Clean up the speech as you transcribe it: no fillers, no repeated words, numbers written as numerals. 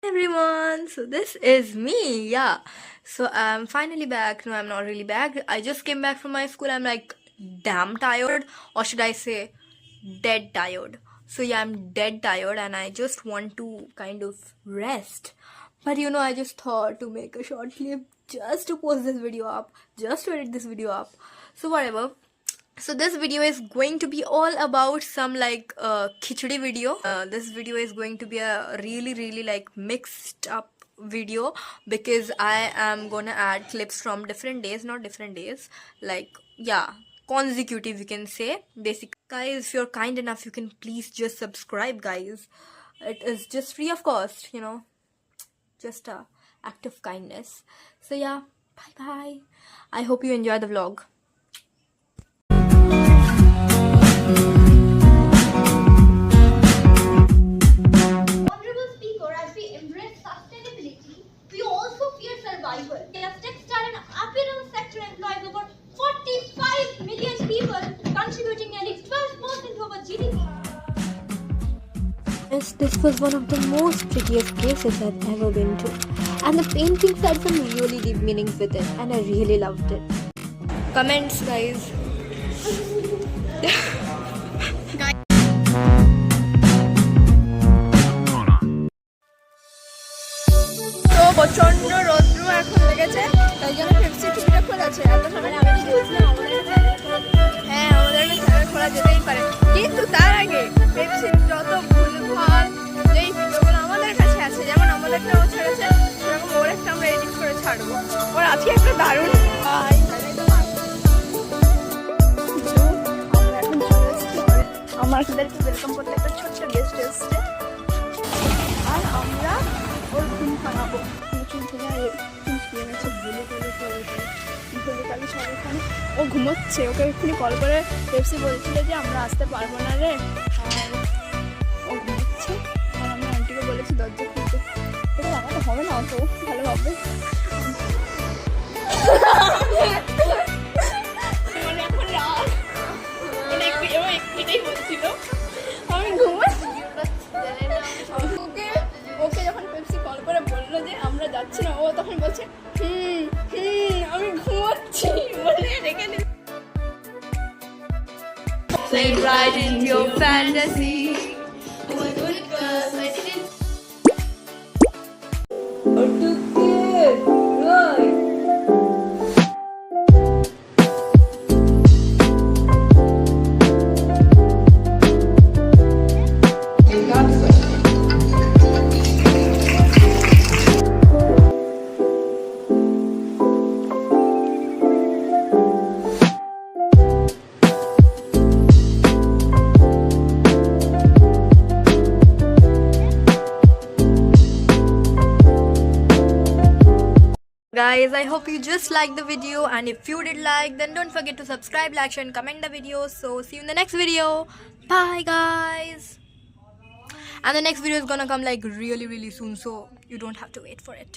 Everyone, so this is me. Yeah, so I'm finally back. No, I'm not really back. I just came back from my school. I'm like damn tired, or should I say dead tired. So yeah, I'm dead tired and I just want to kind of rest. But I just thought to make a short clip just to post this video up, just to edit this video up. So whatever. So this video is going to be all about some like khichdi video. This video is going to be a really like mixed up video because I am gonna add clips from different days, not different days, like yeah, consecutive you can say. Basically, guys, if you're kind enough, you can please just subscribe, guys. It is just free of cost, just a act of kindness. So yeah, bye bye. I hope you enjoy the vlog. Honorable Speaker, as we embrace sustainability, we also fear survival. The textile and apparel sector employs over 45 million people, contributing nearly 12% to our GDP. Yes, this was one of the most prettiest places I've ever been to. And the paintings had some really deep meanings with it, and I really loved it. Comments, guys. তো প্রচন্ড রৌদ্র এখন লেগেছে, তাই জন্য Pepsi টুপিটা খোলাছে। এত সময় আমি গিয়েছিলাম হ্যাঁ, আমাদের একটা খোলা যেতেই পারে, কিন্তু তার আগে পেপসির যত ভুলভাল যেই ভিডিওগুলো আমাদের কাছে আছে, যেমন আমাদেরটাও ছেড়েছে, সেরকম ওর একটা আমরা এডিট করে ছাড়বো। ওর আজকে একটা দারুণ আমাদেরকে ওয়েলকাম করতে একটা ছোট্ট গেস্ট এসছে, আর আমরা ওর ঘুম ভাঙাবো। ও ঘুমোচ্ছে, ওকে এক্ষুনি কল করে পেপসি বলছিল যে আমরা আসতে পারবো না রে, আর ও ঘুমোচ্ছে। আর আমি আন্টিকে বলেছি দরজা খুলতে, এটা লাগাতে হবে না অত ভালোভাবে। এখন রাত এটাই বলছিল আমি ঘুমাচ্ছি। ওকে যখন পেপসি কল করে বললো যে আমরা যাচ্ছি না, ও তখন বলছে আমি ঘুমাচ্ছি বলে রেখে দিল। Play right into your fantasy. Oh my good girl, I didn't. Oh, too cute. Right. Guys, I hope you just liked the video, and if you did like, then don't forget to subscribe, like, share and comment the video. So see you in the next video. Bye guys. And the next video is gonna come like really soon, so you don't have to wait for it.